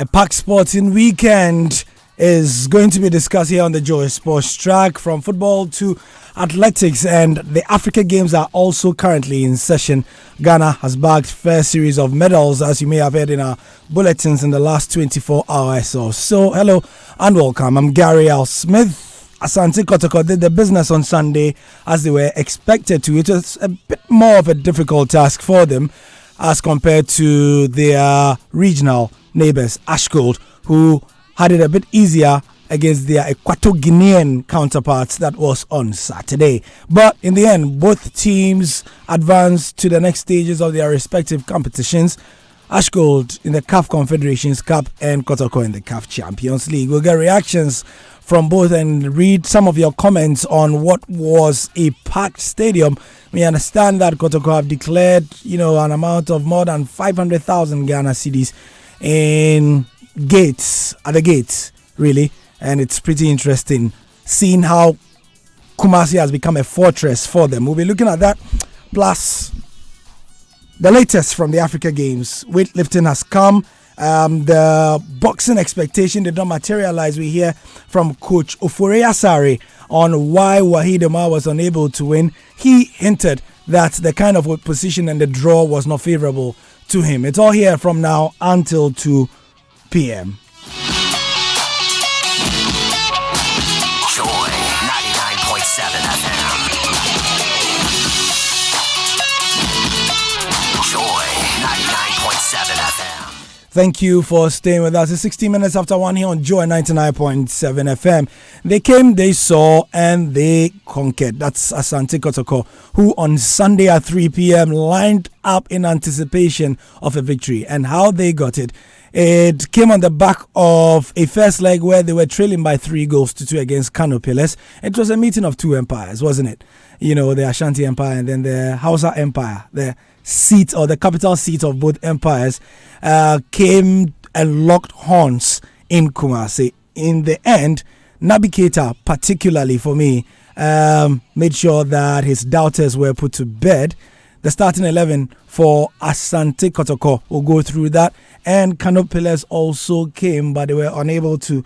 A packed sporting weekend is going to be discussed here on the Joysports track, from football to athletics, and the Africa Games are also currently in session. Ghana has bagged first series of medals, as you may have heard in our bulletins in the last 24 hours or so. Hello and welcome. I'm Gary L. Smith. Asante Kotoko did the business on Sunday as they were expected to. It was a bit more of a difficult task for them as compared to their regional neighbours, Ashgold, who had it a bit easier against their Equatorial Guinean counterparts. That was on Saturday. But in the end, both teams advanced to the next stages of their respective competitions. Ashgold in the CAF Confederations Cup and Kotoko in the CAF Champions League. We'll get reactions from both and read some of your comments on what was a packed stadium. We understand that Kotoko have declared, an amount of more than 500,000 Ghana cedis in gates, at the gates, really. And it's pretty interesting seeing how Kumasi has become a fortress for them. We'll be looking at that, plus the latest from the Africa Games. Weightlifting has come. The boxing expectation did not materialize. We hear from Coach Ofure Asare on why Wahid Omar was unable to win. He hinted that the kind of position and the draw was not favorable to him. It's all here from now until 2 p.m. Joy 99.7 FM. Joy 99.7 FM. Thank you for staying with us. It's 16 minutes after 1 here on Joy 99.7 FM. They came, they saw, and they conquered. That's Asante Kotoko, who on Sunday at 3 p.m. lined up in anticipation of a victory. And how they got it. It came on the back of a first leg where they were trailing by 3-2 against Kano Pillars. It was a meeting of two empires, wasn't it? The Ashanti Empire and then the Hausa Empire. The seat, or the capital seat of both empires, came and locked horns in Kumasi. In the end, Naby Keita, particularly for me, made sure that his doubters were put to bed. The starting 11 for Asante Kotoko will go through that. And Kano Pillars also came, but they were unable to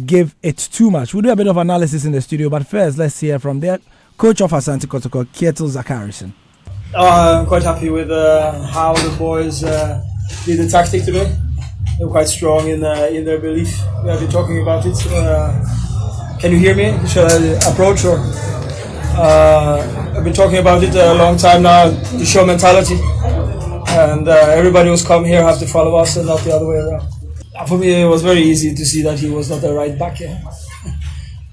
give it too much. We'll do a bit of analysis in the studio, but first, let's hear from their coach of Asante Kotoko, Kietil Zakarison. I'm quite happy with how the boys did the tactic today. They were quite strong in their belief. We have been talking about it. Can you hear me? Shall I approach or? I've been talking about it a long time now. The show mentality, and everybody who's come here have to follow us and not the other way around. For me, it was very easy to see that he was not a right back.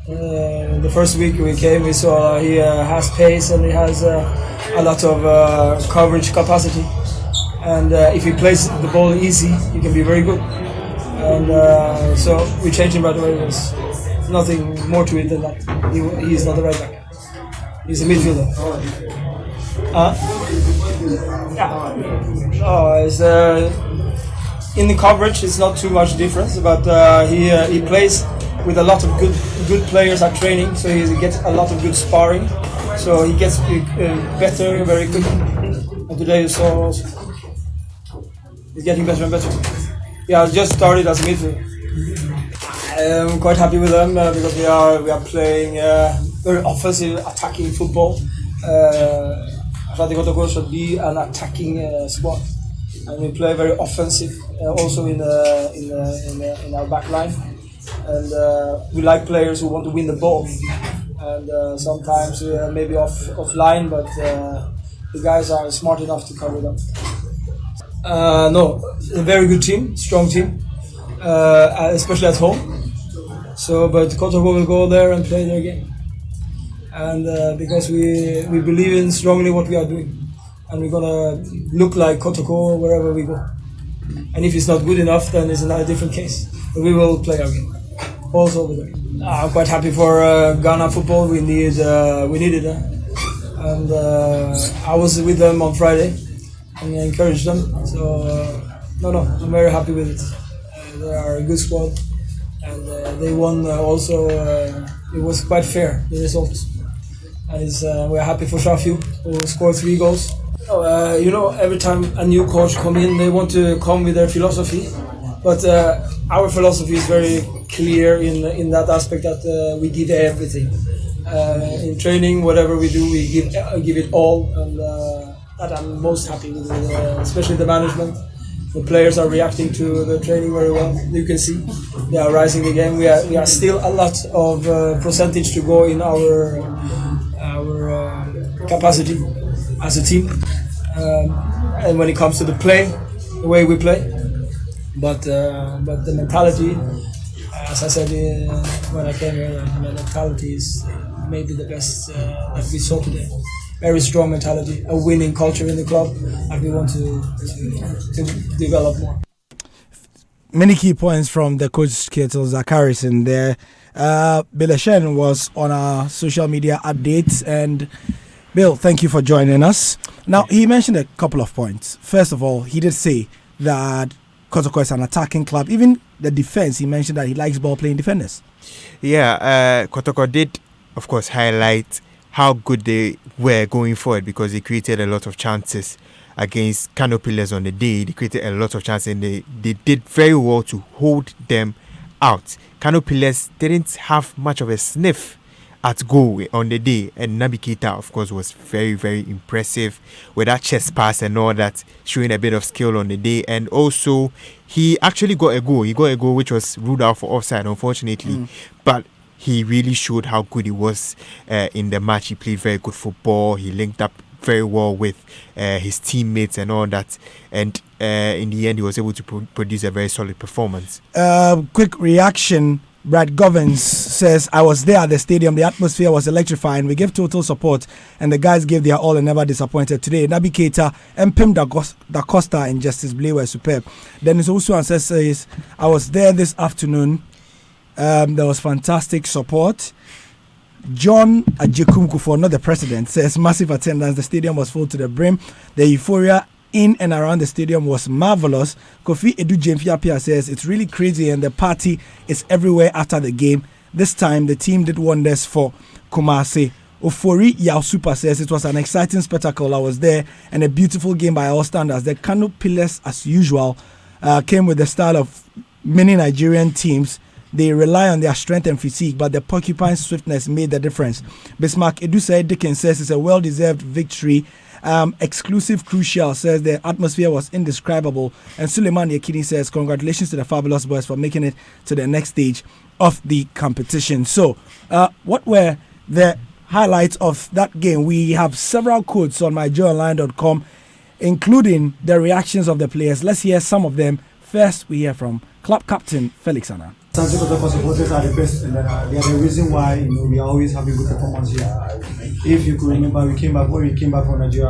The first week we came, we saw he has pace and he has a lot of coverage capacity. And if he plays the ball easy, he can be very good. And so we changed him right away. There's nothing more to it than that. He is not the right back. He's a midfielder. It's, in the coverage, it's not too much difference, but he plays with a lot of good players at training, so he gets a lot of good sparring, so he gets better very quickly. And today you saw also, he's getting better and better. Yeah, I just started as a midfielder. I'm quite happy with them because we are playing very offensive, attacking football. Asante Kotoko should be an attacking squad, and we play very offensive also in our back line. And we like players who want to win the ball, and sometimes maybe offline, but the guys are smart enough to cover them. No, a very good team, strong team, especially at home. So, but Kotoko will go there and play their game, and because we believe in strongly what we are doing, and we're gonna look like Kotoko wherever we go. And if it's not good enough, then it's another different case. But we will play our game also over there. I'm quite happy for Ghana football. We needed it, and I was with them on Friday and I encouraged them. So I'm very happy with it. They are a good squad. And they won also. It was quite fair, the result. And we're happy for Shafiu, who scored 3 goals. Every time a new coach come in, they want to come with their philosophy. But our philosophy is very clear in that aspect that we give everything. In training, whatever we do, we give it all, and that I'm most happy with, especially the management. The players are reacting to the training very well. You can see they are rising again. We are still a lot of percentage to go in our capacity as a team, and when it comes to the play, the way we play, but the mentality, as I said when I came here, the mentality is maybe the best that we saw today. Very strong mentality, a winning culture in the club, and we want to develop more. Many key points from the coach Ketil Zakaris in there. Bill was on our social media updates, and Bill, thank you for joining us. Now, he mentioned a couple of points. First of all, he did say that Kotoko is an attacking club. Even the defense, he mentioned that he likes ball-playing defenders. Yeah, Kotoko did, of course, highlight how good they were going forward because they created a lot of chances against Kano Pillars on the day. They created a lot of chances and they did very well to hold them out. Kano Pillars didn't have much of a sniff at goal on the day, and Naby Keita, of course, was very, very impressive with that chest pass and all that, showing a bit of skill on the day. And also, he actually got a goal. He got a goal which was ruled out for offside, unfortunately. But he really showed how good he was in the match. He played very good football. He linked up very well with his teammates and all that. And in the end, he was able to produce a very solid performance. Quick reaction. Brad Govins says, I was there at the stadium. The atmosphere was electrifying. We gave total support, and the guys gave their all and never disappointed. Today, Naby Keita and Pim Da Costa and Justice Blay were superb. Dennis also says, I was there this afternoon. There was fantastic support. John Ajekumkufo, not the president, says massive attendance. The stadium was full to the brim. The euphoria in and around the stadium was marvelous. Kofi Edu Jemfiapia says it's really crazy and the party is everywhere after the game. This time the team did wonders for Kumasi. Ofori Yausupa says it was an exciting spectacle. I was there and a beautiful game by all standards. The Kano Pillars, as usual, came with the style of many Nigerian teams. They rely on their strength and physique, but the Porcupine swiftness made the difference. Bismarck Edusai Dickens says it's a well-deserved victory. Exclusive Crucial says the atmosphere was indescribable. And Suleiman Yakini says congratulations to the Fabulous Boys for making it to the next stage of the competition. So, what were the highlights of that game? We have several quotes on myjoyonline.com, including the reactions of the players. Let's hear some of them. First, we hear from club captain Felix Anna. Santi Kotoko supporters are the best, and they are the reason why we are always having good performance here. If you could remember, when we came back from Nigeria,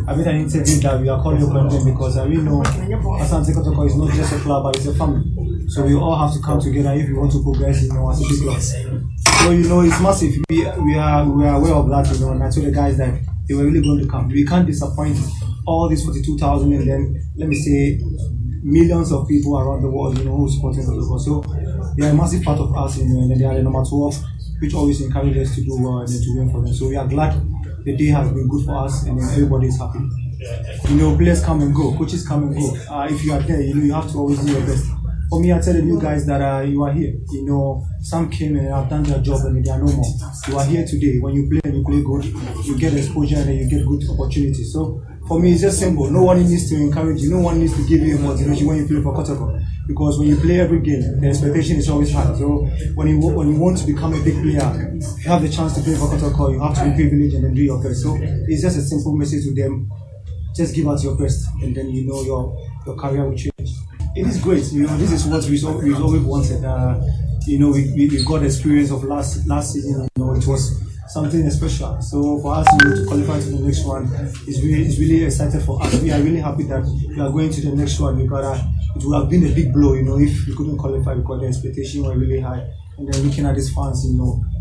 I made an interview that we are calling your content because I really know Santi Kotoko is not just a club, but it's a family. So we all have to come together if we want to progress, as a big club. So it's massive. We are aware of that, and I told the guys that they were really going to come. We can't disappoint all these 42,000, and then let me say millions of people around the world, who are supporting Kotoko. So they are a massive part of us, and they are the number 12, which always encourages us to do well and to win for them. So we are glad the day has been good for us, and then everybody is happy. Players come and go, coaches come and go. If you are there, you have to always do your best. For me, I tell the new guys that you are here. Some came and have done their job and they are no more. You are here today. When you play and you play good, you get exposure and then you get good opportunities. So for me, it's just simple. No one needs to encourage you. No one needs to give you motivation when you play for Kotoko. Because when you play every game, the expectation is always high. So when you want to become a big player, if you have the chance to play for Kotoko, you have to be privileged and then do your best. So it's just a simple message to them. Just give out your best, and then your career will change. It is great. This is what we've always wanted. We got the experience of last season. It was something special. So for us to qualify to the next one is really excited for us. We are really happy that we are going to the next one because it would have been a big blow, if we couldn't qualify because the expectations were really high. And then looking at these fans, if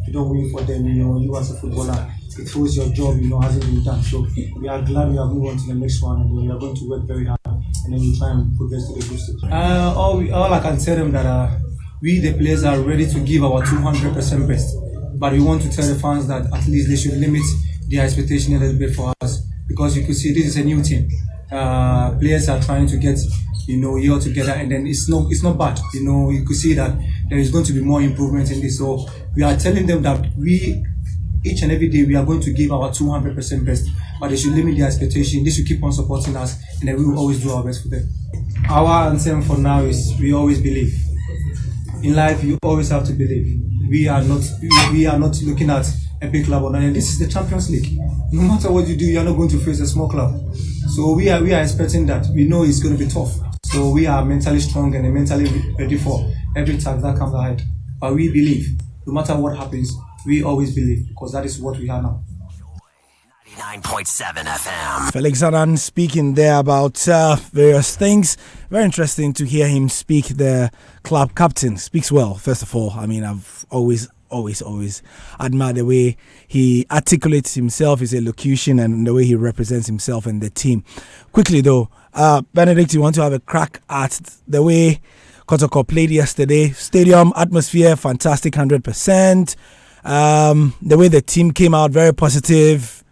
you don't win for them, you as a footballer, it feels your job, hasn't been done. So we are glad we have moved on to the next one, and we are going to work very hard, and then we try and progress to the group stage. All I can tell them that we, the players, are ready to give our 200% best, but we want to tell the fans that at least they should limit their expectation a little bit for us, because you could see this is a new team. players are trying to get year together, and then it's not bad. You could see that there is going to be more improvement in this. So we are telling them that we each and every day we are going to give our 200% best, but they should limit their expectation. They should keep on supporting us, and then we will always do our best for them. Our anthem for now is we always believe. In life, you always have to believe. We are not looking at a big club or nothing. This is the Champions League. No matter what you do, you are not going to face a small club. So we are expecting that. We know it's going to be tough. So we are mentally strong and mentally ready for every task that comes ahead. But we believe, no matter what happens, we always believe, because that is what we are now. 99.7 FM. Felix Anan speaking there about various things. Very interesting to hear him speak. The club captain speaks well, first of all. I mean, I've always admired the way he articulates himself, his elocution, and the way he represents himself and the team. Quickly though, Benedict, you want to have a crack at the way Kotoko played yesterday? Stadium atmosphere, fantastic, 100%. The way the team came out, very positive,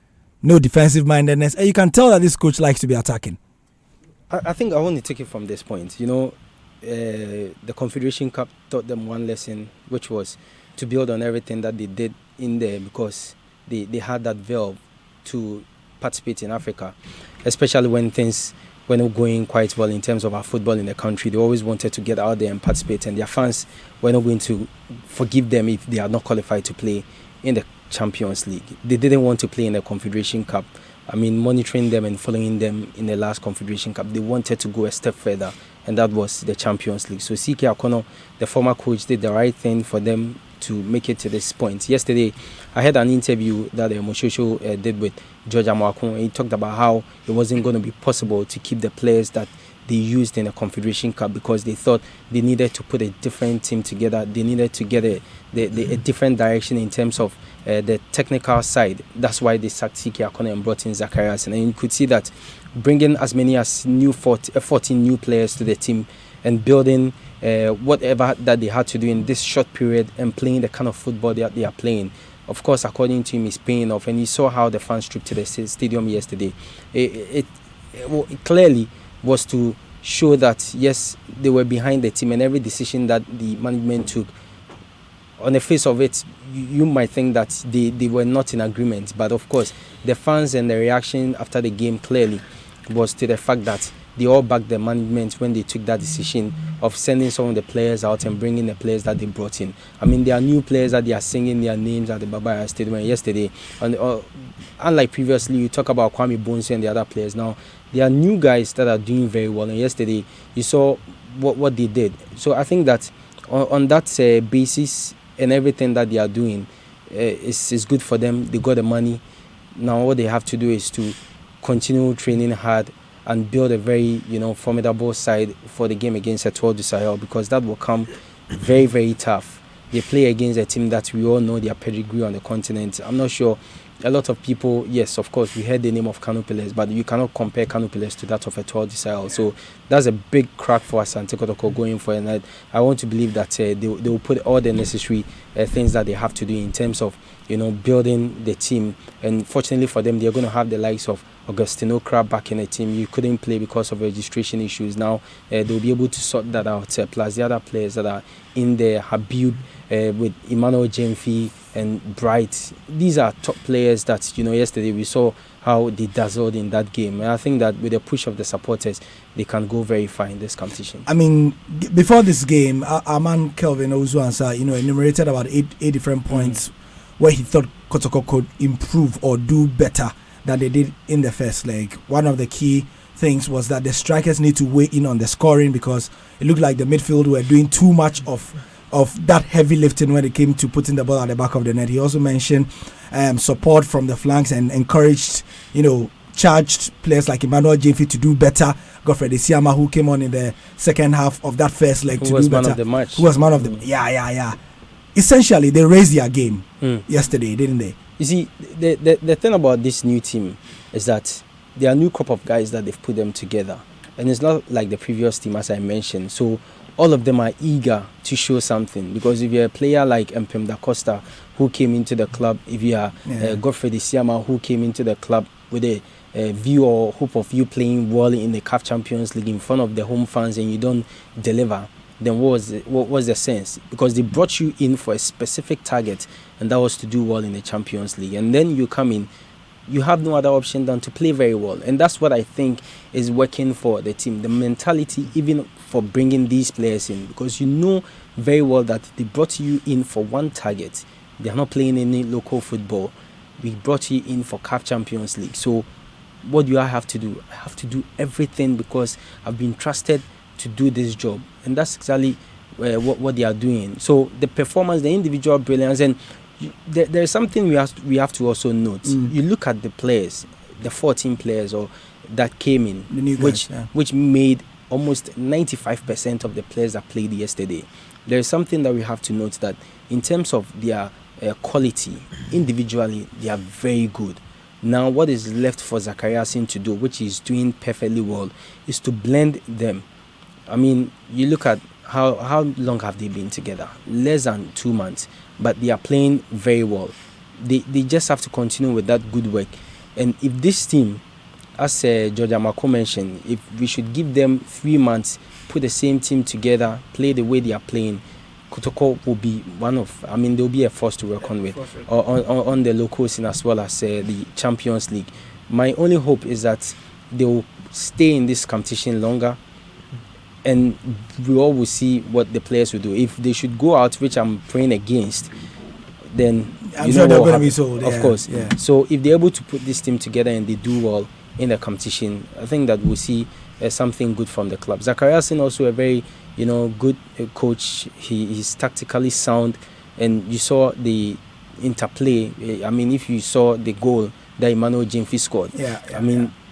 no defensive mindedness, and you can tell that this coach likes to be attacking. I think I want to take it from this point. The Confederation Cup taught them one lesson, which was to build on everything that they did in there, because they had that valve to participate in Africa, especially when things were not going quite well in terms of our football in the country. They always wanted to get out there and participate, and their fans were not going to forgive them if they are not qualified to play in the Champions League. They didn't want to play in the Confederation Cup. I mean, monitoring them and following them in the last Confederation Cup, they wanted to go a step further, and that was the Champions League. So CK Akono, the former coach, did the right thing for them to make it to this point. Yesterday, I had an interview that Moshosho did with George Amoakun. He talked about how it wasn't going to be possible to keep the players that they used in the Confederation Cup, because they thought they needed to put a different team together. They needed to get a different direction in terms of the technical side. That's why they sacked CK Akono and brought in Zacharias. And you could see that bringing as many as 14 new players to the team and building whatever that they had to do in this short period and playing the kind of football that they are playing, of course, according to him, is paying off. And you saw how the fans trooped to the stadium yesterday. It clearly was to show that, yes, they were behind the team, and every decision that the management took, on the face of it, you might think that they were not in agreement. But of course, the fans and the reaction after the game clearly was to the fact that they all backed the management when they took that decision of sending some of the players out and bringing the players that they brought in. I mean, there are new players that they are singing their names at the Babaya Stadium yesterday. And unlike previously, you talk about Kwame Bonsu and the other players. Now, there are new guys that are doing very well. And yesterday, you saw what they did. So I think that on that basis and everything that they are doing, is good for them. They got the money. Now, what they have to do is to continue training hard and build a very, formidable side for the game against Etoile du Sahel, because that will come very, very tough. They play against a team that we all know their pedigree on the continent. I'm not sure. A lot of people, yes, of course, we heard the name of Kano Pillars, but you cannot compare Kano Pillars to that of Etoile du Sahel. So that's a big crack for Asante Kotoko going for, and I want to believe that they will put all the necessary things that they have to do in terms of, building the team. And fortunately for them, they're going to have the likes of Augustino Crab back in the team. You couldn't play because of registration issues. Now they'll be able to sort that out. Plus the other players that are in there, Habib, with Emmanuel Jemfi and Bright. These are top players that, yesterday we saw how they dazzled in that game. And I think that with the push of the supporters, they can go very far in this competition. I mean, before this game, our man Kelvin Ozuansa, enumerated about eight different points where he thought Kotoko could improve or do better than they did in the first leg. One of the key things was that the strikers need to weigh in on the scoring, because it looked like the midfield were doing too much of that heavy lifting when it came to putting the ball at the back of the net. He also mentioned support from the flanks and encouraged, charged players like Emmanuel Jemfi to do better. Godfrey Isiama, who came on in the second half of that first leg to do better. Who was man of the match. Who was man of the... Yeah. Essentially, they raised their game yesterday, didn't they? You see, the thing about this new team is that there are a new crop of guys that they've put them together. And it's not like the previous team, as I mentioned. So all of them are eager to show something. Because if you're a player like Mpem Da Costa, who came into the club, if you are Godfrey Isiama, who came into the club with a view or hope of you playing well in the CAF Champions League in front of the home fans and you don't deliver, then what was the sense? Because they brought you in for a specific target, and that was to do well in the Champions League. And then you come in, you have no other option than to play very well. And that's what I think is working for the team. The mentality, even for bringing these players in, because you know very well that they brought you in for one target. They are not playing any local football. We brought you in for CAF Champions League. So what do I have to do? I have to do everything because I've been trusted to do this job. And that's exactly what they are doing. So the performance, the individual brilliance, and there's something we have to also note. You look at the players, the 14 players that came in, the new guys, which made almost 95% of the players that played yesterday. There is something that we have to note, that in terms of their quality, individually, they are very good. Now, what is left for Zachariasen to do, which he's doing perfectly well, is to blend them. I mean, you look at how long have they been together? Less than 2 months, but they are playing very well. They just have to continue with that good work. And if this team, as George Amako mentioned, if we should give them 3 months, put the same team together, play the way they are playing, Kotoko will be they'll be a force to reckon with on the local scene as well as the Champions League. My only hope is that they will stay in this competition longer, and we all will see what the players will do. If they should go out, which I'm praying against, then I'm sure they're going to be sold. Of course. Yeah. So if they're able to put this team together and they do well in the competition, I think that we'll see something good from the club. Zachariasen also a very good coach. He's tactically sound, and you saw the interplay. I mean, if you saw the goal that Emmanuel Jemfi scored,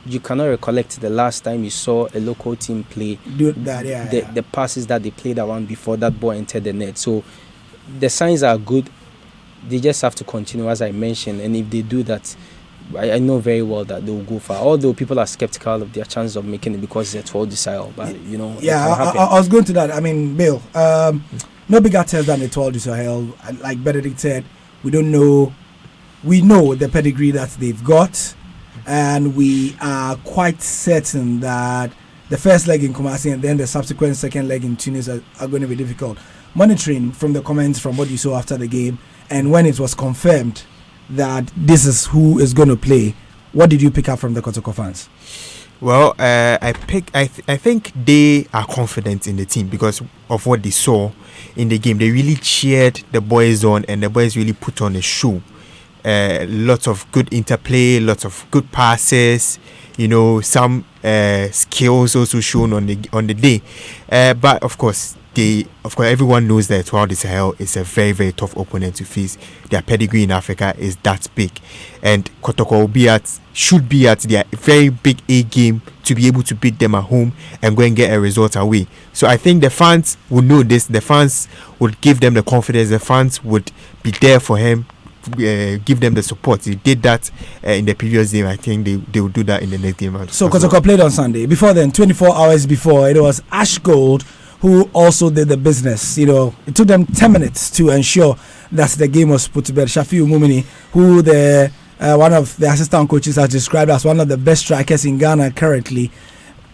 you cannot recollect the last time you saw a local team play the passes that they played around before that ball entered the net. So the signs are good. They just have to continue, as I mentioned, and if they do that, I know very well that they will go far. Although people are skeptical of their chance of making it because they're 12 Israel, but I was going to that. I mean, Bill, no bigger test than the 12 Israel. Like Benedict said, we don't know. We know the pedigree that they've got, and we are quite certain that the first leg in Kumasi and then the subsequent second leg in Tunis are going to be difficult. Monitoring from the comments from what you saw after the game, and when it was confirmed that this is who is going to play, what did you pick up from the Kotoko fans? Well, I think they are confident in the team because of what they saw in the game. They really cheered the boys on, and the boys really put on a show. Lots of good interplay, lots of good passes. Some skills also shown on the day. But of course, everyone knows that Etoile du Sahel is a very, very tough opponent to face. Their pedigree in Africa is that big, and Kotoko should be at their very big A game to be able to beat them at home and go and get a result away. So I think the fans would know this. The fans would give them the confidence. The fans would be there for him, give them the support. They did that in the previous game. I think they will do that in the next game. So Kotoko played on Sunday. Before then, 24 hours before, it was Ash Gold who also did the business. It took them 10 minutes to ensure that the game was put to bed. Shafiu Mumini, who one of the assistant coaches has described as one of the best strikers in Ghana currently,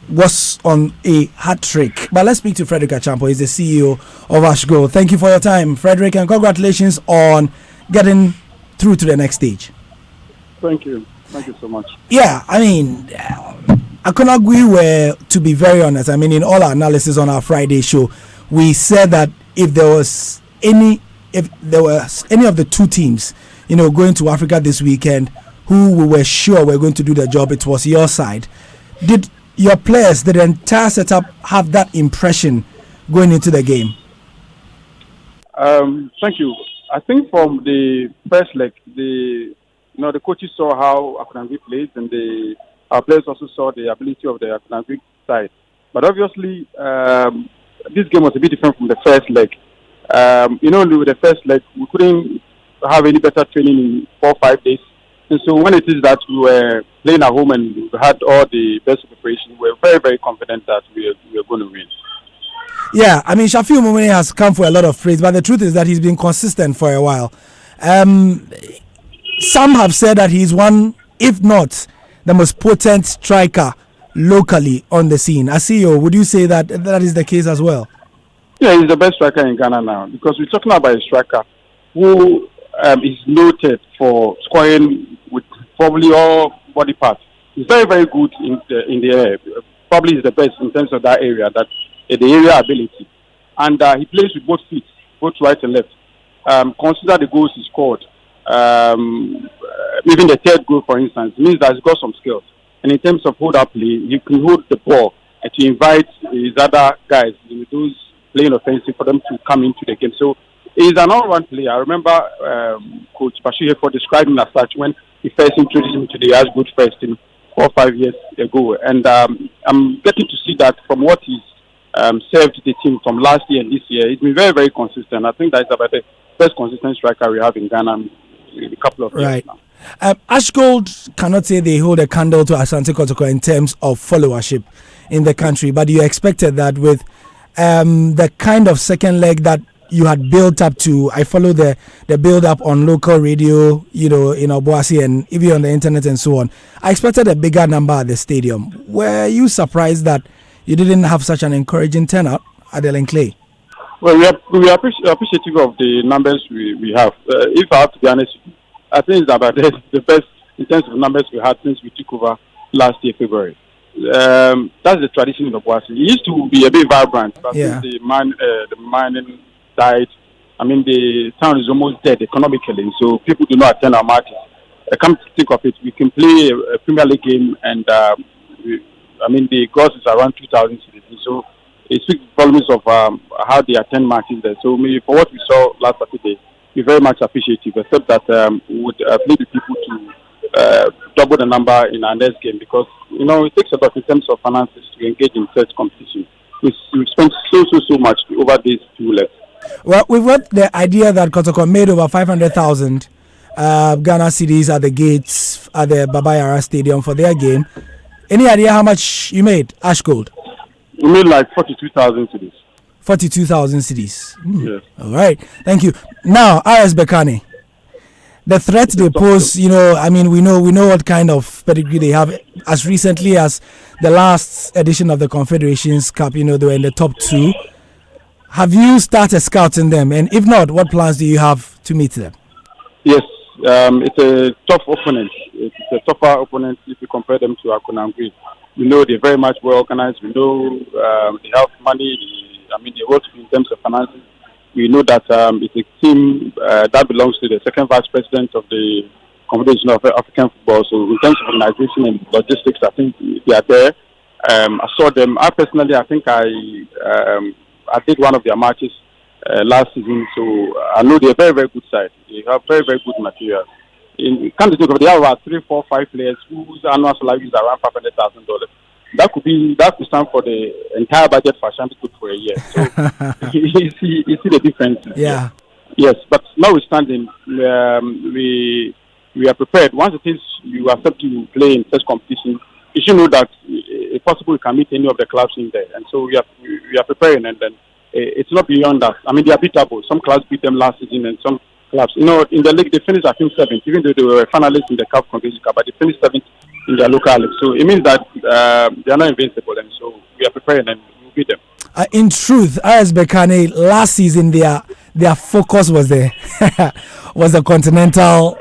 was on a hat trick. But let's speak to Frederick Achampo. He's the CEO of Ash Gold. Thank you for your time, Frederick, and congratulations on getting through to the next stage. Thank you so much. Yeah, I mean, Akonagui were, to be very honest, I mean, in all our analysis on our Friday show, we said that if there was any of the two teams, going to Africa this weekend, who we were sure were going to do the job, it was your side. Did your players, did the entire setup have that impression going into the game? Thank you. I think from the first leg, the coaches saw how Akonagui plays, and our players also saw the ability of the Akonagui side. But obviously, this game was a bit different from the first leg. With the first leg, we couldn't have any better training in 4 or 5 days. And so when it is that we were playing at home and we had all the best preparation, we were very, very confident that we are going to win. Yeah, I mean, Shafiu Mumini has come for a lot of praise, but the truth is that he's been consistent for a while. Some have said that he's one, if not the most potent striker locally on the scene. Asiyo, would you say that that is the case as well? Yeah, he's the best striker in Ghana now because we're talking about a striker who is noted for scoring with probably all body parts. He's very, very good in the air. Probably is the best in terms of that area, that the area ability. And he plays with both feet, both right and left. Consider the goals he scored. Even the third goal, for instance, means that he's got some skills. And in terms of hold-up play, he can hold the ball and to invite his other guys, those playing offensive, for them to come into the game. So he's an all-round player. I remember Coach Bashir for describing him as such when he first introduced him to the Ashgood first team 4 or 5 years ago. And I'm getting to see that from what he's served the team from last year and this year. He's been very, very consistent. I think that's about the best consistent striker we have in Ghana in a couple of years now. Ashgold cannot say they hold a candle to Asante Kotoko in terms of followership in the country, but you expected that with the kind of second leg that you had built up to. I follow the build up on local radio, in Obuasi and even on the internet and so on. I expected a bigger number at the stadium. Were you surprised that you didn't have such an encouraging turnout at Ellen Clay? Well, we are appreciative of the numbers we have. If I have to be honest, I think it's about the best in terms of numbers we had since we took over last year, February. That's the tradition in Obuasi. It used to be a bit vibrant, but since the mining died, I mean, the town is almost dead economically, so people do not attend our matches. Come to think of it, we can play a Premier League game, and the gross is around 2,000 citizens. So it speaks volumes of how they attend matches there. So maybe for what we saw last Saturday, we're very much appreciative, except that we would plead with people to double the number in our next game because, it takes a lot in terms of finances to engage in such competition. We spent so much over these 2 legs. Well, we've got the idea that Kotoko made over 500,000 Ghana cedis at the gates at the Baba Yara Stadium for their game. Any idea how much you made, Ashgold? We made like 42,000 cedis. 42,000 cedis. Yes. All right. Thank you. Now, RS Bekane. The threat they pose, we know what kind of pedigree they have. As recently as the last edition of the Confederations Cup, they were in the top 2. Have you started scouting them? And if not, what plans do you have to meet them? Yes, it's a tough opponent. It's a tougher opponent if you compare them to Akonangui. We know they're very much well organized. We know they have money. They work in terms of finances. We know that it's a team that belongs to the second vice president of the Confederation of African Football. So in terms of organization and logistics, I think they are there. I saw them. I personally, I think I did one of their matches last season, so I know they're a very, very good side. They have very, very good materials. Can't think of it, they have about 3, 4, 5 players whose annual salary is around $500,000. That could stand for the entire budget for Ashanti Foot for a year. So you see the difference. Yeah. Yes, but notwithstanding, we are prepared. Once it is you accept to play in such competition, you should know that if possible, we can meet any of the clubs in there. And so we are preparing, and then it's not beyond that. They are beatable. Some clubs beat them last season, and some clubs, in the league, they finished, I think, 7th, even though they were finalists in the CAF Confederation Cup, but they finished 7th in their local league. So it means that they are not invincible, and so we are preparing, and we'll beat them. In truth, RS Bekane, last season, their focus was the continental,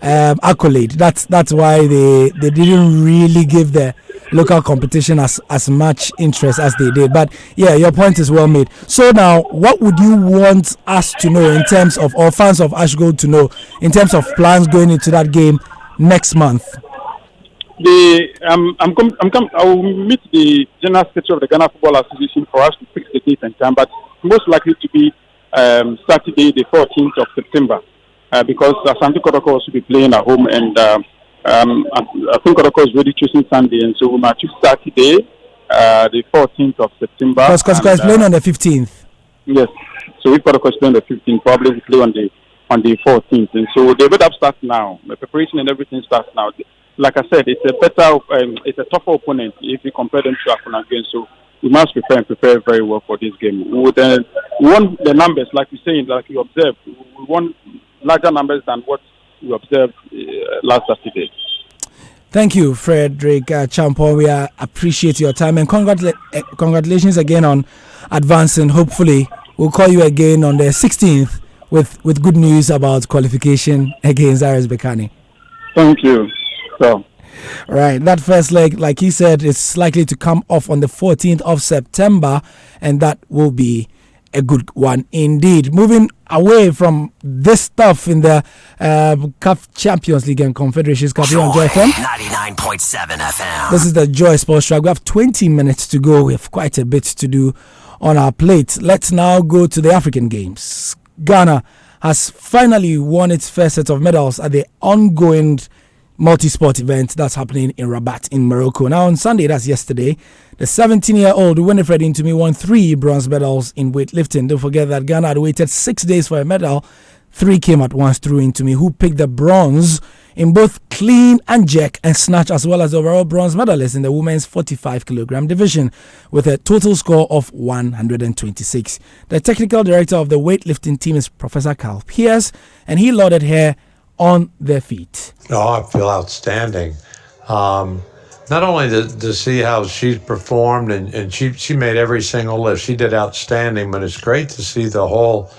accolade. That's why they didn't really give the local competition as much interest as they did. But yeah, your point is well made. So now, what would you want us to know in terms of, or fans of Ashgold to know, in terms of plans going into that game next month? I will meet the General Secretary of the Ghana Football Association for us to fix the date and time, but most likely to be Saturday, the 14th of September, because Asante Kotoko will also be playing at home, and I think Kotoko is already choosing Sunday, and so we might choose Saturday, the 14th of September. Because Kotoko is playing on the 15th. Yes, so if Kotoko is playing on the 15th, probably we play on the 14th, and so the build-up starts now. The preparation and everything starts now. Like I said, it's a tougher opponent if you compare them to Akonangui, so we must prepare very well for this game. We want the numbers, like you're saying, like you observed. We want larger numbers than what we observed last Saturday. Thank you, Frederick Champon. We appreciate your time and congratulations again on advancing. Hopefully, we'll call you again on the 16th with good news about qualification against Aris Bekani. Thank you. So. Right, that first leg, like he said, is likely to come off on the 14th of September, and that will be a good one indeed. Moving away from this stuff in the CAF Champions League and Confederations Cup here on Joy FM. 99.7 FM. This is the Joysports track. We have 20 minutes to go. We have quite a bit to do on our plate. Let's now go to the African Games. Ghana has finally won its first set of medals at the ongoing multi-sport event that's happening in Rabat in Morocco. Now on Sunday, that's yesterday, the 17-year-old Winifred Intumi won 3 bronze medals in weightlifting. Don't forget that Ghana had waited 6 days for a medal. 3 came at once through Intumi, who picked the bronze in both clean and jerk and snatch, as well as the overall bronze medalist in the women's 45-kilogram division with a total score of 126. The technical director of the weightlifting team is Professor Carl Pierce, and he lauded her on their feet. Oh, I feel outstanding. Not only to see how she's performed, and she made every single lift. She did outstanding, but it's great to see the whole,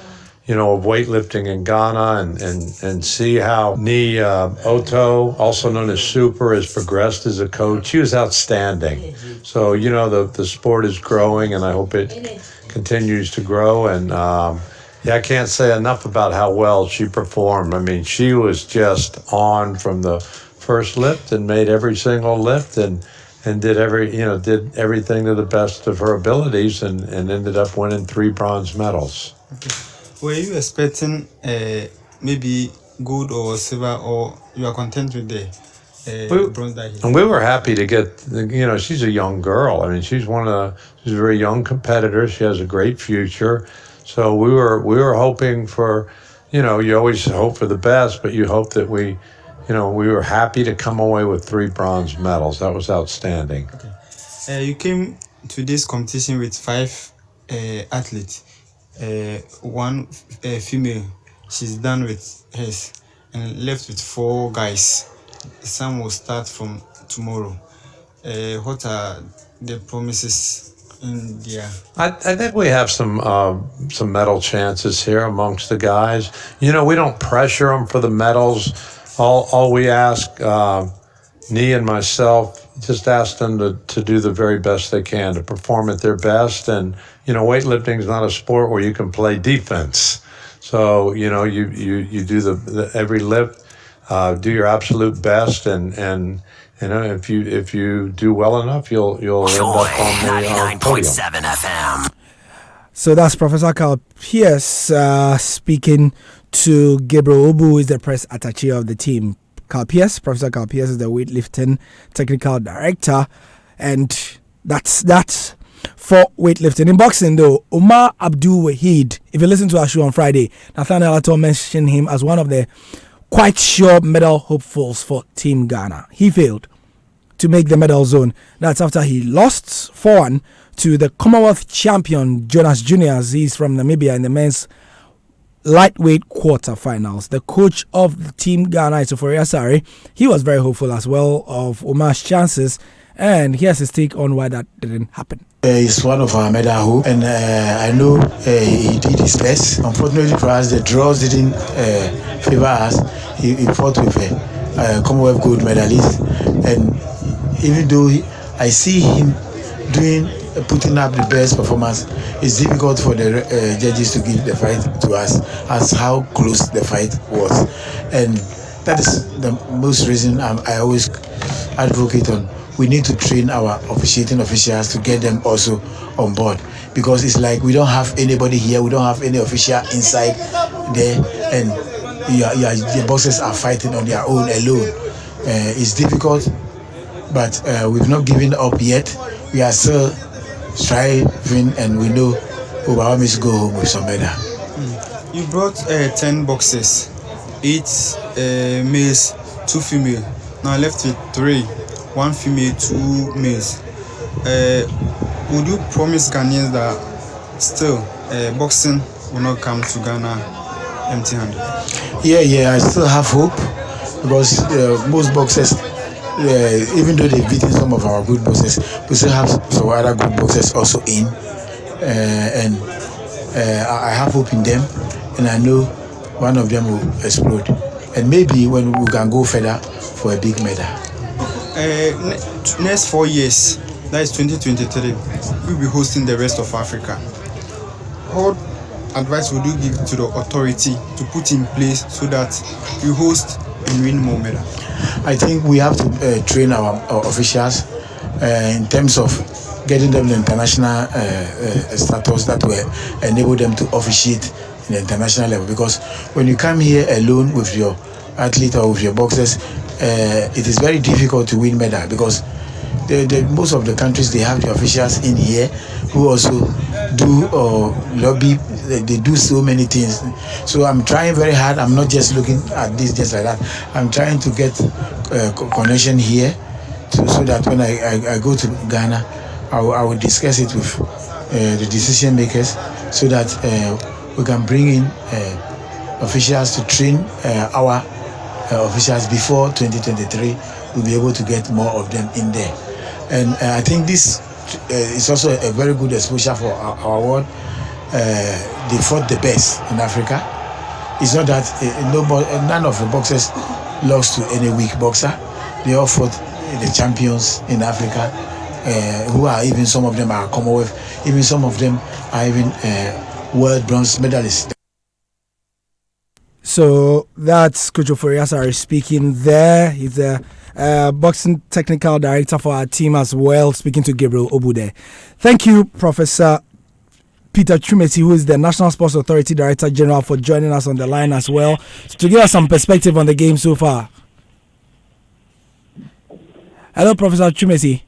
of weightlifting in Ghana and see how Ni Oto, also known as Super, has progressed as a coach. She was outstanding. So, the sport is growing, and I hope it continues to grow. And I can't say enough about how well she performed. I mean, she was just on from the first lift and made every single lift and did everything to the best of her abilities and ended up winning 3 bronze medals. Okay. Were you expecting maybe gold or silver, or you are content with the bronze that he? And we were happy to get, she's a young girl. I mean, she's a very young competitor. She has a great future. So we were hoping for, you always hope for the best, but you hope that we were happy to come away with 3 bronze medals. That was outstanding. Okay. You came to this competition with 5 athletes. 1 female, she's done with hers, and left with 4 guys. Some will start from tomorrow. What are the promises in there? I think we have some medal chances here amongst the guys. We don't pressure them for the medals. All we ask, Ni and myself, just ask them to do the very best they can, to perform at their best. And weightlifting is not a sport where you can play defense. So you do the every lift, do your absolute best, and if you do well enough, you'll end up on the podium. 99.7 FM. So that's Professor Carl Pierce speaking to Gabriel Obu, who is the press attaché of the team. Professor Carl Pierce is the weightlifting technical director, and that's for weightlifting. In boxing, though, Omar Abdul Wahid, if you listen to our show on Friday, Nathaniel Ato mentioned him as one of the quite sure medal hopefuls for Team Ghana. He failed to make the medal zone. That's after he lost 4-1 to the Commonwealth champion Jonas Juniors. He's from Namibia in the men's lightweight quarterfinals. The coach of the Team Ghana, Isofori Asare, he was very hopeful as well of Omar's chances, and here's his take on why that didn't happen. He's one of our medal hope, and I know he did his best. Unfortunately for us, the draws didn't favor us. He fought with a Commonwealth gold medalist, and even though I see him putting up the best performance, it's difficult for the judges to give the fight to us as how close the fight was, and that is the most reason I always advocate on. We need to train our officiating officials to get them also on board, because it's like we don't have anybody here, we don't have any official inside there, and the boxers are fighting on their own alone. It's difficult, but we've not given up yet. We are still striving, and we know Obama is go home with some medal. You brought 10 boxers, 8 males, 2 female. Now left with 3, 1 female, 2 males. Would you promise Ghanaians that still boxing will not come to Ghana empty-handed? Yeah, I still have hope, because most boxers even though they've beaten some of our good boxers, we still have some other good boxers also in, and I have hope in them, and I know one of them will explode, and maybe when we can go further for a big medal. Next 4 years, that is 2023, we'll be hosting the rest of Africa. What advice would you give to the authority to put in place so that we host and win more medals? I think we have to train our officials in terms of getting them the international status that will enable them to officiate in the international level. Because when you come here alone with your athlete or with your boxers, it is very difficult to win medal, because most of the countries, they have the officials in here who also do lobby. They do so many things. So I'm trying very hard. I'm not just looking at this just like that. I'm trying to get connection here, so that when I go to Ghana, I will discuss it with the decision makers, so that we can bring in officials to train our officials before 2023. We'll be able to get more of them in there. And I think this is also a very good exposure for our world. They fought the best in Africa. It's not that none of the boxers lost to any weak boxer. They all fought the champions in Africa, who are even, some of them are Commonwealth, even some of them are even world bronze medalists. So that's Kojo Foriasari speaking there. He's the boxing technical director for our team as well, speaking to Gabriel Obude. Thank you, Professor Peter Chumeti, who is the National Sports Authority Director General, for joining us on the line as well, to give us some perspective on the game so far. Hello, Professor Chumeti.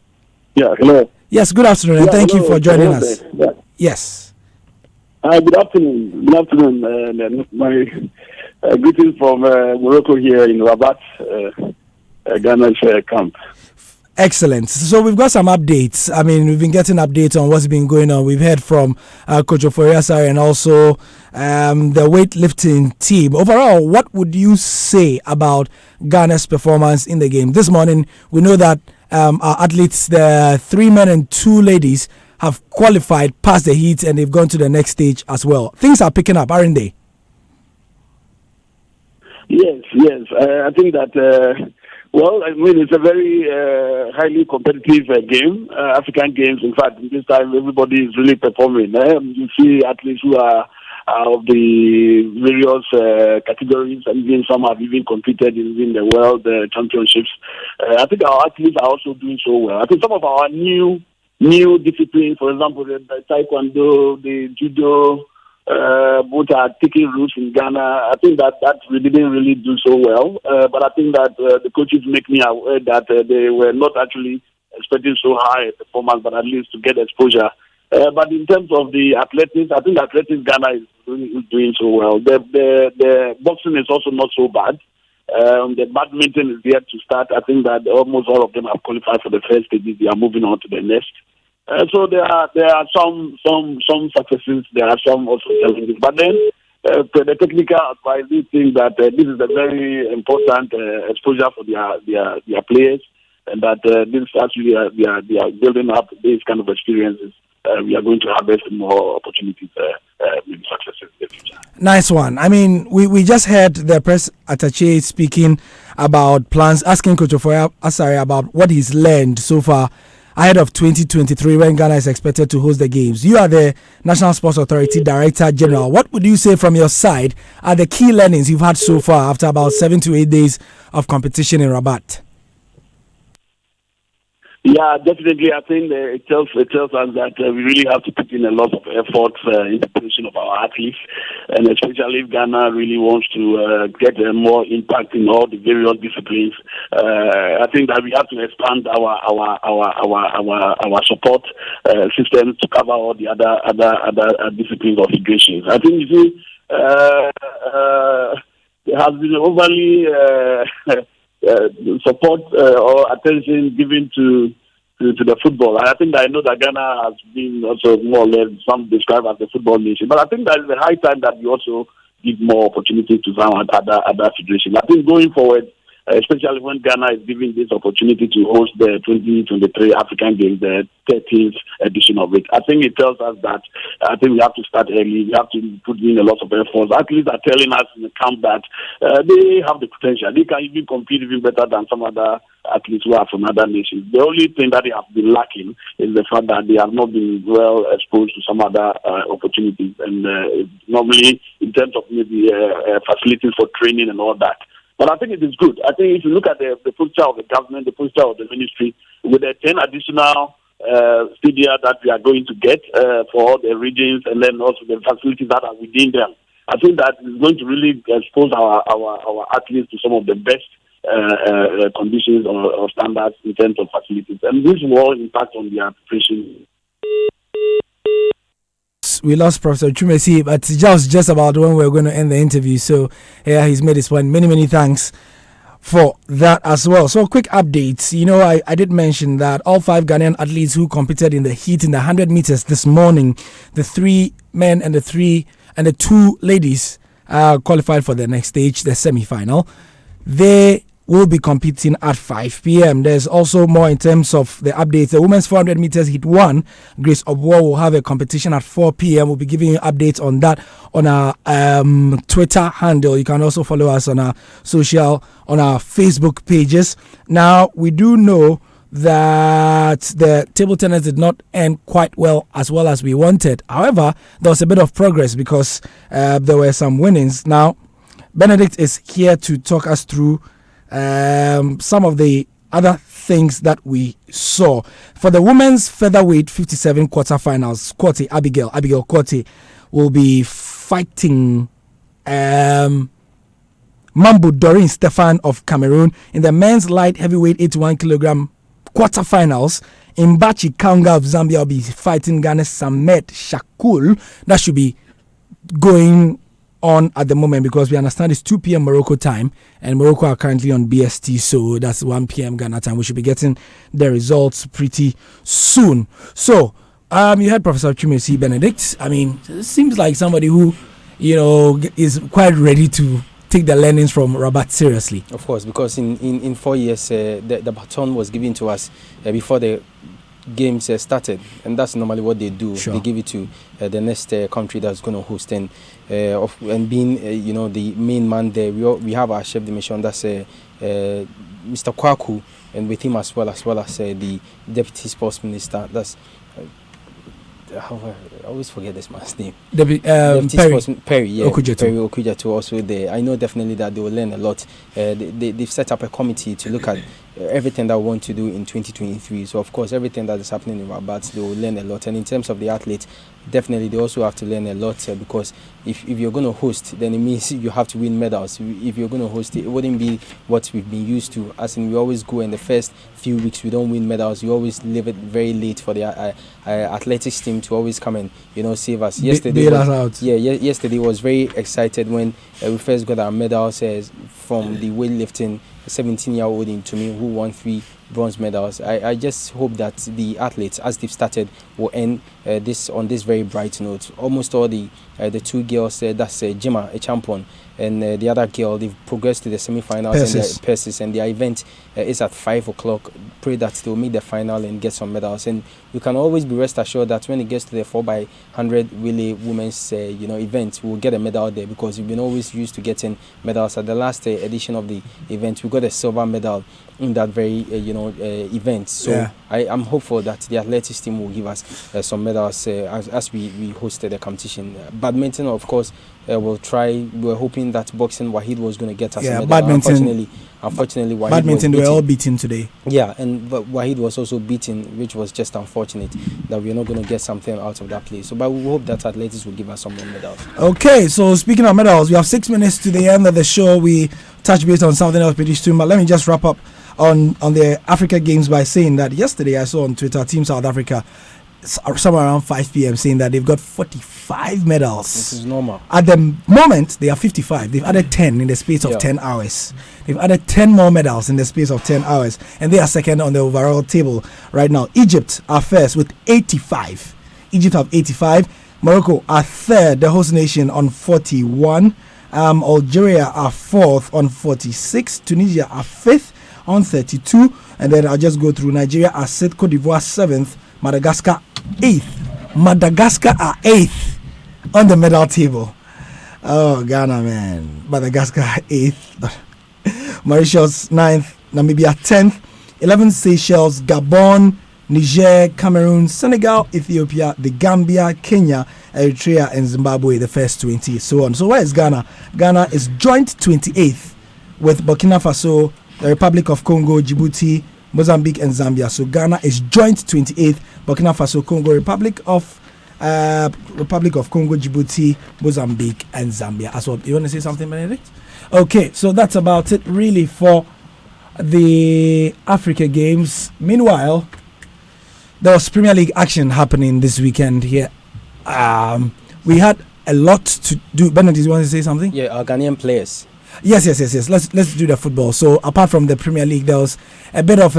Yeah, hello. Yes, good afternoon, and thank you for joining us. Yeah. Yes. Good afternoon. Good afternoon. My greetings from Morocco here in Rabat, Ghana's camp. Excellent. So we've got some updates. I mean, we've been getting updates on what's been going on. We've heard from Coach Oforiasari and also the weightlifting team. Overall, what would you say about Ghana's performance in the game? This morning, we know that our athletes, the 3 men and 2 ladies, have qualified past the heat and they've gone to the next stage as well. Things are picking up, aren't they? Yes. I think that... Well, I mean, it's a very highly competitive game, African Games. In fact, this time everybody is really performing. You see athletes who are of the various categories, and even some have even competed in the World Championships. I think our athletes are also doing so well. I think some of our new disciplines, for example, the Taekwondo, the Judo, both are taking roots in Ghana. I think that we didn't really do so well, but I think that the coaches make me aware that they were not actually expecting so high a performance, but at least to get exposure. But in terms of the athletics, I think athletics Ghana is doing so well. The boxing is also not so bad. The badminton is yet to start. I think that almost all of them have qualified for the first stage. They are moving on to the next. So there are some successes. There are some also challenges. But then the technical advice, we think that this is a very important exposure for their players, and that this actually they are building up these kind of experiences. We are going to harvest more opportunities with successes in the future. Nice one. I mean, we just heard the press attaché speaking about plans, asking Coach Asare about what he's learned so far ahead of 2023 when Ghana is expected to host the games. You are the National Sports Authority Director General. What would you say from your side are the key learnings you've had so far after about 7 to 8 days of competition in Rabat? Yeah, definitely. I think it tells us that we really have to put in a lot of effort in the position of our athletes, and especially if Ghana really wants to get more impact in all the various disciplines. I think that we have to expand our support systems to cover all the other disciplines or federations. I think you see, there has been overly support or attention given to the football. I think that I know that Ghana has been also more or less some described as a football nation, but I think that it's a high time that we also give more opportunity to some other federations. I think going forward, especially when Ghana is given this opportunity to host the 2023 African Games, the 13th edition of it. I think it tells us that I think we have to start early. We have to put in a lot of efforts. Athletes are telling us in the camp that they have the potential. They can even compete even better than some other athletes who are from other nations. The only thing that they have been lacking is the fact that they have not been well exposed to some other opportunities, and normally in terms of maybe facilities for training and all that. But I think it is good. I think if you look at the posture of the government, the posture of the ministry, with the 10 additional stadia that we are going to get for all the regions, and then also the facilities that are within them, I think that is going to really expose our athletes to some of the best conditions or standards in terms of facilities. And this will all impact on their preparation. We lost Professor Chumesi, but just about when we're going to end the interview. So yeah, he's made his point. Many thanks for that as well. So quick updates. You know, I did mention that all 5 Ghanaian athletes who competed in the heat in the 100 meters this morning, the 3 men and the 2 ladies qualified for the next stage, the semi-final. They will be competing at 5 p.m. There's also more in terms of the updates. The women's 400 meters heat 1, Grace Obwo, will have a competition at 4 p.m. We'll be giving you updates on that on our Twitter handle. You can also follow us on our Facebook pages. Now, we do know that the table tennis did not end quite well as we wanted. However, there was a bit of progress because there were some winnings. Now, Benedict is here to talk us through some of the other things that we saw. For the women's featherweight 57 quarterfinals, Abigail Quartey will be fighting Mambu Doreen Stefan of Cameroon. In the men's light heavyweight 81 kilogram quarterfinals, Mbachi Kaunga of Zambia will be fighting Ghana's Samet Shakul. That should be going on at the moment because we understand it's 2 p.m. Morocco time, and Morocco are currently on BST, so that's 1 p.m. Ghana time. We should be getting the results pretty soon. So you had Professor Chumesi Benedict. I mean, it seems like somebody who, you know, is quite ready to take the learnings from Rabat seriously. Of course, because in 4 years the baton was given to us before the games started, and that's normally what they do. Sure. They give it to the next country that's going to host, and being the main man there, we have our chef de mission, that's Mr. Kwaku, and with him as well as the deputy sports minister, that's I always forget this man's name. Perry Okuja too, also there. I know definitely that they will learn a lot. They've set up a committee to look at everything that we want to do in 2023. So of course, everything that is happening in Rabat, they will learn a lot. And in terms of the athletes, definitely they also have to learn a lot because if you're going to host, then it means you have to win medals. If you're going to host, it wouldn't be what we've been used to. As in, we always go in the first few weeks, we don't win medals. We always leave it very late for the athletics team to always come and save us. Yesterday was very excited when we first got our medals from the weightlifting 17-year-old into me who won 3 bronze medals. I just hope that the athletes, as they've started, will end this on this very bright note. Almost all the 2 girls, that's Jima Echampon, and the other girl, they've progressed to the semi-finals and their event is at 5 o'clock. Pray that they'll make the final and get some medals. And we can always be rest assured that when it gets to the 4x100 relay women's event, we'll get a medal there because we've been always used to getting medals. At the last edition of the event, we got a silver medal in that very event. So yeah. I'm hopeful that the athletics team will give us some medals as we hosted the competition. Badminton, of course, we'll try. We're hoping that boxing, Wahid was going to get us a medal. Unfortunately, Wahid badminton, they were all beaten today. Yeah, but Wahid was also beaten, which was just unfortunate that we're not going to get something out of that place. So, but we hope that athletics will give us some more medals. Okay, so speaking of medals, we have 6 minutes to the end of the show. We touch base on something else pretty soon, but let me just wrap up on the Africa Games by saying that yesterday I saw on Twitter Team South Africa somewhere around 5 p.m. saying that they've got 45 medals. This is normal. At the moment, they are 55. They've added 10 in the space of 10 hours. They've added 10 more medals in the space of 10 hours. And they are second on the overall table right now. Egypt are first with 85. Egypt have 85. Morocco are third, the host nation, on 41. Algeria are 4th on 46. Tunisia are 5th on 32. And then I'll just go through. Nigeria are 6th. Cote d'Ivoire 7th. Madagascar 8th. Madagascar are 8th on the medal table. Oh, Ghana, man. Madagascar 8th. Mauritius 9th. Namibia 10th. 11th Seychelles, Gabon, Niger, Cameroon, Senegal, Ethiopia, the Gambia, Kenya, Eritrea, and Zimbabwe, the first 20, so on. So where is Ghana? Ghana is joint 28th with Burkina Faso, the Republic of Congo, Djibouti, Mozambique, and Zambia. So Ghana is joint 28th, Burkina Faso, Congo, Republic of Congo, Djibouti, Mozambique, and Zambia as well. You want to say something, Benedict? Okay, so that's about it really for the Africa Games. Meanwhile, there was Premier League action happening this weekend here. We had a lot to do. Benedict, you want to say something? Yeah, our Ghanaian players. Yes. Let's do the football. So apart from the Premier League, there was a bit of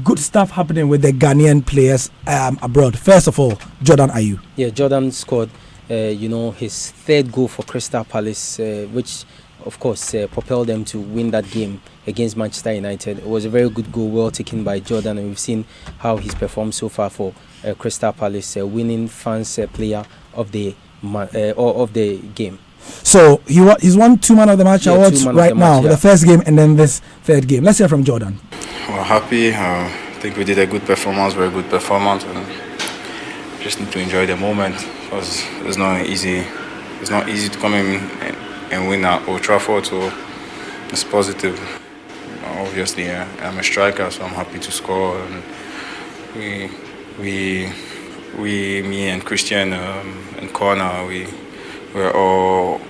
good stuff happening with the Ghanaian players abroad. First of all, Jordan Ayew. Yeah, Jordan scored, his third goal for Crystal Palace, which of course propelled them to win that game against Manchester United. It was a very good goal, well taken by Jordan, and we've seen how he's performed so far for Crystal Palace, winning fans player of the game. So he's won 2 man of the match awards right now, the first game and then this third game. Let's hear from Jordan. We're happy. I think we did a good performance, very good performance, and just need to enjoy the moment because it's not easy to come in and win at Old Trafford, so it's positive. Obviously, I'm a striker, so I'm happy to score. And me and Christian and Corner, we're all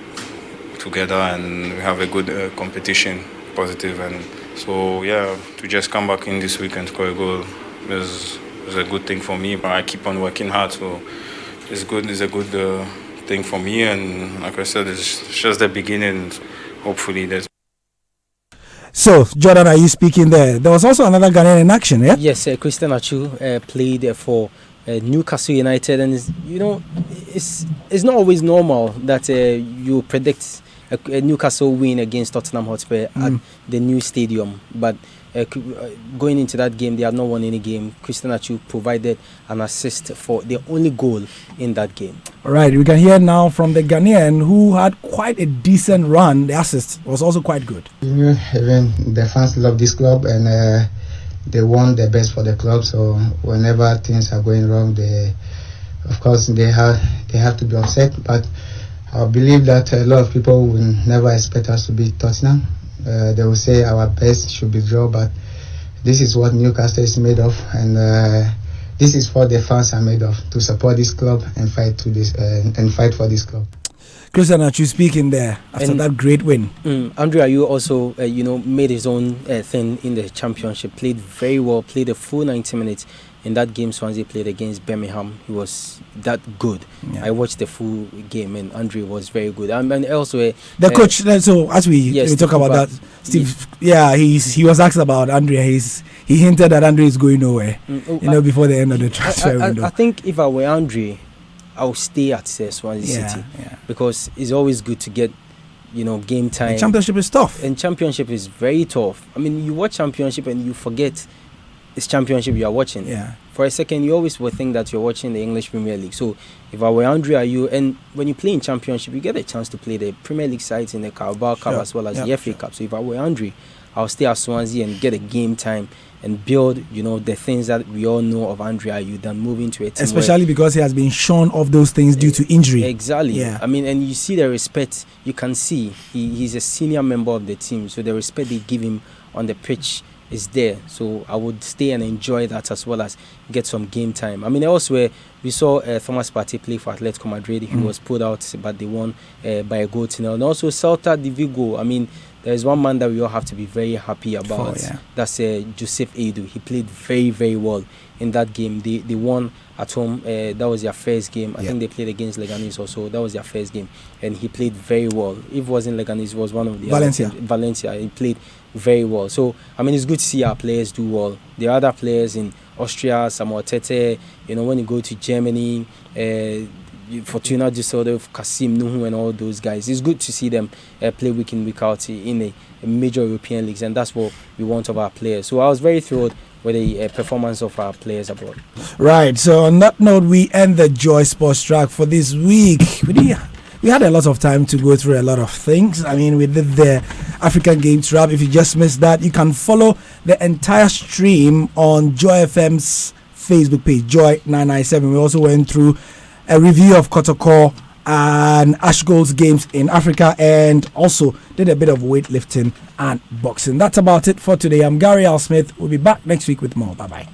together, and we have a good competition, positive. And so, yeah, to just come back in this week and score a goal is a good thing for me. But I keep on working hard, so it's good. It's a good thing for me. And like I said, it's just the beginning. So hopefully, there's. So, Jordan, are you speaking there? There was also another Ghanaian in action, yeah? Yes, Christian Achu played for Newcastle United, and it's not always normal that you predict a Newcastle win against Tottenham Hotspur at the new stadium, but going into that game, they had not won any game. Christian Achu provided an assist for the only goal in that game. All right, we can hear now from the Ghanaian who had quite a decent run. The assist was also quite good. Even the fans love this club, and they want the best for the club. So whenever things are going wrong, they have to be upset. But I believe that a lot of people will never expect us to beat Tottenham. They will say our best should be draw, but this is what Newcastle is made of, and this is what the fans are made of, to support this club and fight for this club. Christian Achu speaking there after that great win. Andrew Ayew also, made his own thing in the championship. Played very well. Played a full 90 minutes in that game. Swansea played against Birmingham. He was that good. Yeah. I watched the full game, and Andrew was very good. And also the coach. So as we talk about that, Steve. Yeah, he was asked about Andrea. He hinted that Andrea is going nowhere. Before the end of the transfer window. I think if I were Andrea, I would stay at Swansea City because it's always good to get, game time. The championship is tough. And championship is very tough. I mean, you watch championship and you forget it's championship you are watching. Yeah. For a second, you always will think that you're watching the English Premier League. So if I were Andrea Ayew, and when you play in championship, you get a chance to play the Premier League sides in the Carabao Cup as well as the FA Cup. So if I were Andrea, I'll stay at Swansea and get a game time and build, the things that we all know of Andrea Ayew than moving to a team. Especially because he has been shown of those things due to injury. Exactly. Yeah. I mean, and you see the respect. You can see he's a senior member of the team, so the respect they give him on the pitch is there. So I would stay and enjoy that as well as get some game time. I mean, elsewhere we saw Thomas Partey play for Atletico Madrid. He was pulled out, but they won by a goal to nil. And also Celta de Vigo. I mean, there's one man that we all have to be very happy about. That's Joseph Edu. He played very, very well in that game. They won at home. That was their first game. I think they played against Leganés also. That was their first game. And he played very well. If it wasn't Leganés, it was one of the Valencia. He played very well. So, I mean, it's good to see our players do well. There are other players in Austria, Samuel Tete. When you go to Germany, Fortuna Düsseldorf, Kasim Nuhu, and all those guys. It's good to see them play week in, week out in a major European leagues, and that's what we want of our players. So I was very thrilled with the performance of our players abroad. Right. So on that note, we end the Joysports track for this week. We had a lot of time to go through a lot of things. I mean, we did the African Games wrap. If you just missed that, you can follow the entire stream on Joy FM's Facebook page, Joy997. We also went through a review of Kotoko and Ashgold's games in Africa, and also did a bit of weightlifting and boxing. That's about it for today. I'm Gary Al Smith. We'll be back next week with more. Bye-bye.